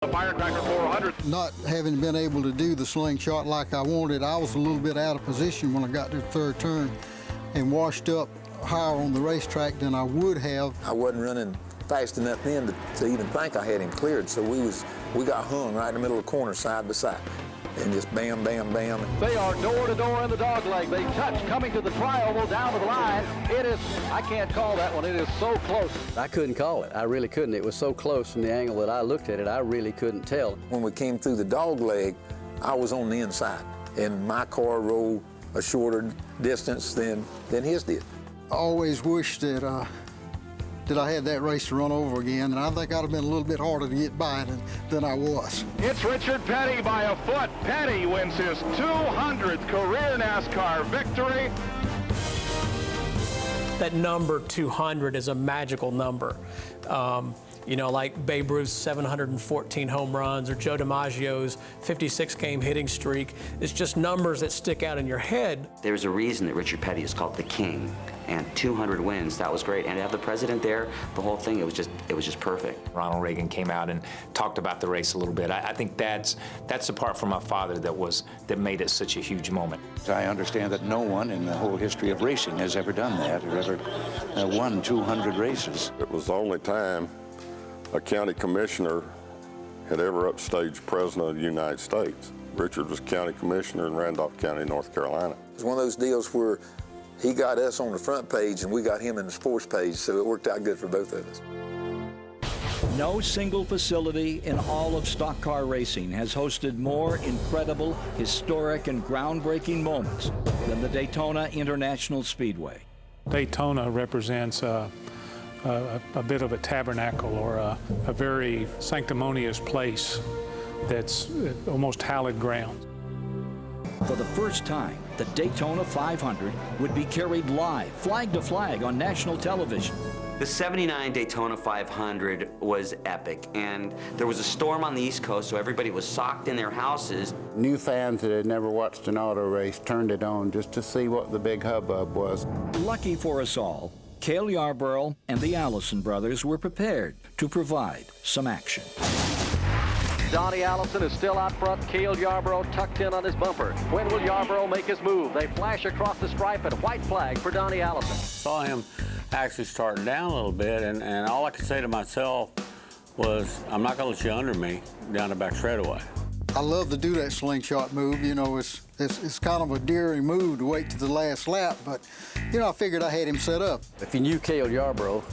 The Firecracker 400. Not having been able to do the slingshot like I wanted, I was a little bit out of position when I got to the third turn and washed up higher on the racetrack than I would have. I wasn't running fast enough then to even think I had him cleared, so we got hung right in the middle of the corner side by side. And just bam, bam, bam. They are door to door in the dog leg. They touch coming to the tri-oval down to the line. It is, I can't call that one. It is so close. I couldn't call it. I really couldn't. It was so close from the angle that I looked at it, I really couldn't tell. When we came through the dog leg, I was on the inside, and my car rolled a shorter distance than his did. I always wished that I had that race to run over again, and I think I'd have been a little bit harder to get by than I was. It's Richard Petty by a foot. Petty wins his 200th career NASCAR victory. That number 200 is a magical number. You know, like Babe Ruth's 714 home runs or Joe DiMaggio's 56-game hitting streak. It's just numbers that stick out in your head. There's a reason that Richard Petty is called the King, and 200 wins, that was great. And to have the president there, the whole thing, it was just perfect. Ronald Reagan came out and talked about the race a little bit. I think that's the part from my father that made it such a huge moment. I understand that no one in the whole history of racing has ever done that, or ever won 200 races. It was the only time a county commissioner had ever upstaged president of the United States. Richard was county commissioner in Randolph County, North Carolina. It was one of those deals where he got us on the front page and we got him in the sports page, so it worked out good for both of us. No single facility in all of stock car racing has hosted more incredible, historic, and groundbreaking moments than the Daytona International Speedway. Daytona represents a bit of a tabernacle, or a very sanctimonious place that's almost hallowed ground. For the first time, the Daytona 500 would be carried live, flag to flag, on national television. The 79 Daytona 500 was epic, and there was a storm on the East Coast, so everybody was socked in their houses. New fans that had never watched an auto race turned it on just to see what the big hubbub was. Lucky for us all, Cale Yarborough and the Allison brothers were prepared to provide some action. Donnie Allison is still out front. Cale Yarborough tucked in on his bumper. When will Yarborough make his move? They flash across the stripe, and white flag for Donnie Allison. Saw him actually starting down a little bit, and all I could say to myself was, I'm not going to let you under me down the back straightaway. I love to do that slingshot move. You know, it's kind of a daring move to wait to the last lap, but, you know, I figured I had him set up. If you knew Cale Yarborough,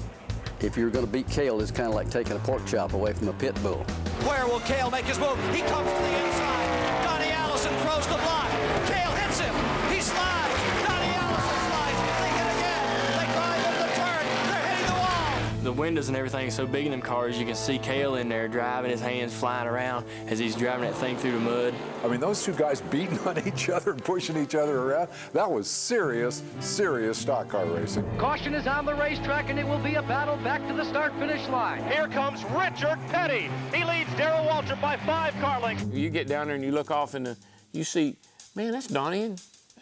if you were going to beat Cale, it's kind of like taking a pork chop away from a pit bull. Where will Cale make his move? He comes to the inside. Donnie Allison throws the block. Cale hits him. He slides. Donnie Allison slides. They hit again. They drive into the turn. They're hitting the wall. The windows and everything is so big in them cars, you can see Cale in there driving, his hands flying around as he's driving that thing through the mud. I mean, those two guys beating on each other and pushing each other around, that was serious, serious stock car racing. Caution is on the racetrack, and it will be a battle back to the start-finish line. Here comes Richard Petty. He leads Darrell Waltrip by 5 car lengths. You get down there and you look off and you see, man, that's Donnie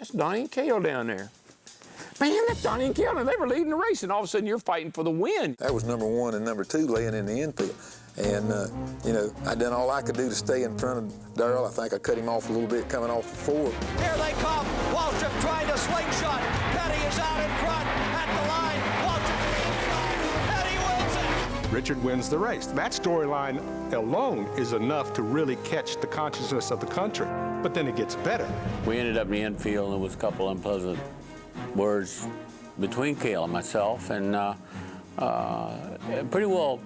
and Cale down there. Man, that's Donnie and Cale, and they were leading the race, and all of a sudden you're fighting for the win. That was number 1 and number 2 laying in the infield. And, you know, I done all I could do to stay in front of Darrell. I think I cut him off a little bit coming off the 4. Here they come. Waltrip trying to slingshot. Petty is out in front at the line. Waltrip to the inside. Petty wins it. Richard wins the race. That storyline alone is enough to really catch the consciousness of the country. But then it gets better. We ended up in the infield, and there was a couple unpleasant words between Cale and myself, and pretty well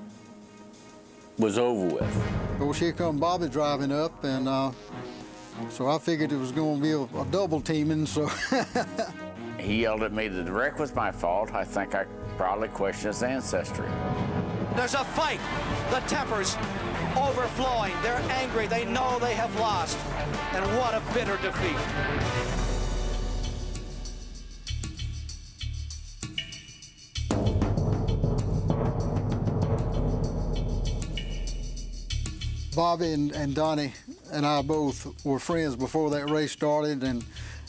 was over with. Of course, here come Bobby driving up, and so I figured it was going to be a double teaming, so. He yelled at me that the wreck was my fault. I think I probably questioned his ancestry. There's a fight. The tempers overflowing. They're angry. They know they have lost. And what a bitter defeat. Bobby and Donnie and I both were friends before that race started, and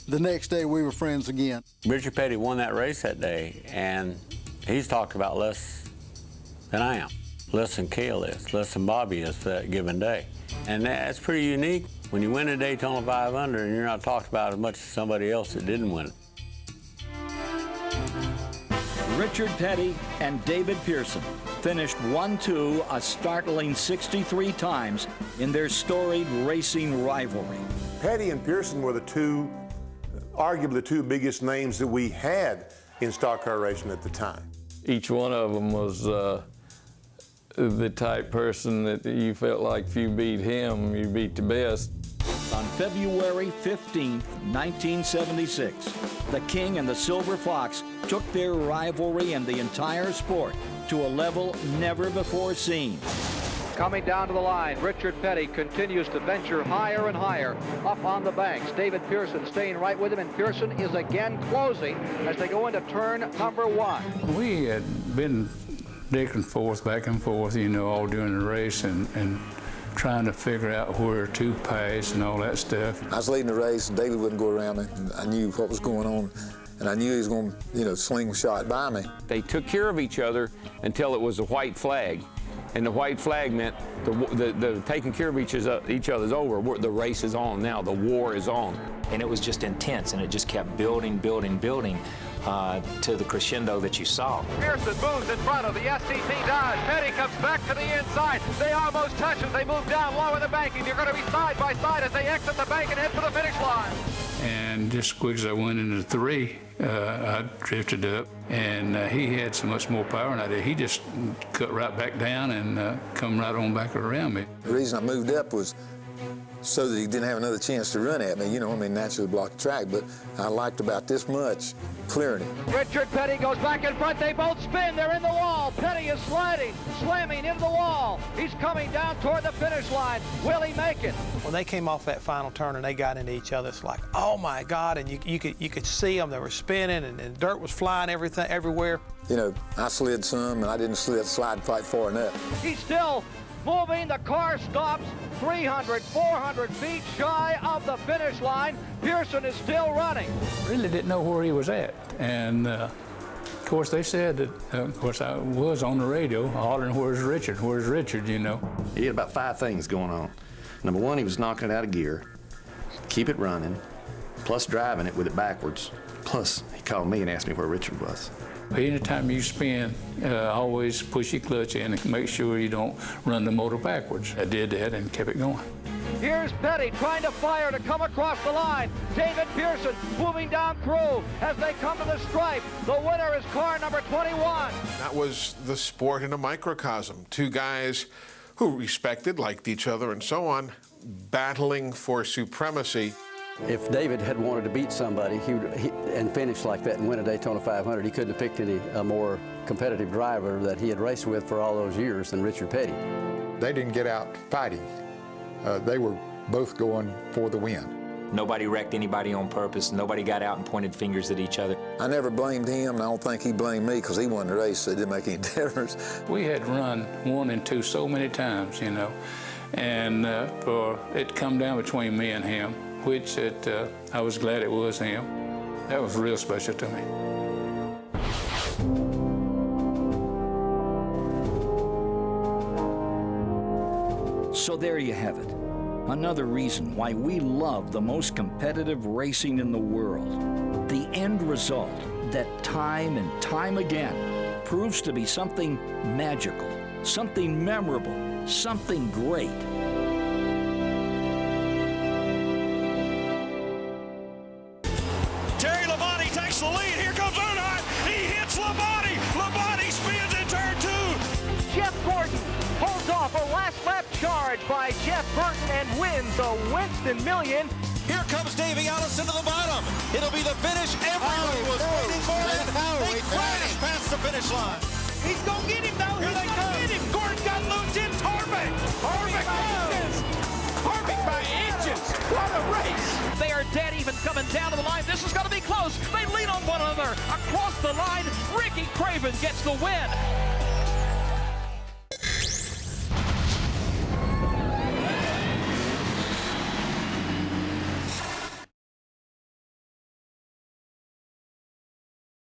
the next day we were friends again. Richard Petty won that race that day, and he's talked about less than I am. less than Cale is, less than Bobby is for that given day. And that's pretty unique when you win a Daytona 500 and you're not talked about as much as somebody else that didn't win it. Richard Petty and David Pearson finished 1-2 a startling 63 times in their storied racing rivalry. Petty and Pearson were arguably the two biggest names that we had in stock car racing at the time. Each one of them was the type person that you felt like if you beat him, you beat the best. On February 15th, 1976, the King and the Silver Fox took their rivalry and the entire sport to a level never before seen. Coming down to the line, Richard Petty continues to venture higher and higher up on the banks. David Pearson staying right with him, and Pearson is again closing as they go into turn number 1. We had been back and forth, you know, all during the race and trying to figure out where to pass and all that stuff. I was leading the race, and David wouldn't go around me. And I knew what was going on, and I knew he was going to, you know, slingshot by me. They took care of each other until it was a white flag. And the white flag meant the taking care of each other's over. The race is on now. The war is on. And it was just intense, and it just kept building to the crescendo that you saw. Pearson moves in front of the SCT Dodge. Petty comes back to the inside. They almost touch as they move down low in the banking. They're going to be side by side as they exit the bank and head for the finish line. And just as quick as I went into 3, I drifted up, and he had so much more power than I did. He just cut right back down and come right on back around me. The reason I moved up was so that he didn't have another chance to run at me. You know, I mean, naturally block the track, but I liked about this much clearing it. Richard Petty goes back in front. They both spin. They're in the wall. Petty is sliding, slamming into the wall. He's coming down toward the finish line. Will he make it? When they came off that final turn and they got into each other, it's like, oh my God! And you could see them. They were spinning, and dirt was flying everywhere. You know, I slid some, and I didn't slide quite far enough. He's still moving. The car stops 300, 400 feet shy of the finish line. Pearson is still running. Really didn't know where he was at. And of course they said that, of course I was on the radio hollering, where's Richard, you know. He had about 5 things going on. Number 1, he was knocking it out of gear, keep it running, plus driving it with it backwards. Plus, he called me and asked me where Richard was. Anytime you spin, always push your clutch in and make sure you don't run the motor backwards. I did that and kept it going. Here's Petty trying to fire to come across the line. David Pearson moving down through as they come to the stripe. The winner is car number 21. That was the sport in a microcosm. 2 guys who respected, liked each other, and so on, battling for supremacy. If David had wanted to beat somebody and finish like that and win a Daytona 500, he couldn't have picked a more competitive driver that he had raced with for all those years than Richard Petty. They didn't get out fighting. They were both going for the win. Nobody wrecked anybody on purpose. Nobody got out and pointed fingers at each other. I never blamed him, and I don't think he blamed me because he won the race, so it didn't make any difference. We had run 1 and 2 so many times, you know, and for it to come down between me and him, which I was glad it was him. That was real special to me. So there you have it. Another reason why we love the most competitive racing in the world. The end result that time and time again proves to be something magical, something memorable, something great. Terry Labonte takes the lead. Here comes Earnhardt. He hits Labonte. Labonte spins in turn 2. Jeff Gordon holds off a last lap charge by Jeff Burton and wins the Winston Million. Here comes Davey Allison to the bottom. It'll be the finish everyone was waiting for. They crash past the finish line. He's going to get him, though. Here they come. Get him. Gordon got loose in Harvick. Harvick wins. Harvick by inches. What a race. They are dead even coming down to the line. This is going to be close. They lean on one another. Across the line, Ricky Craven gets the win.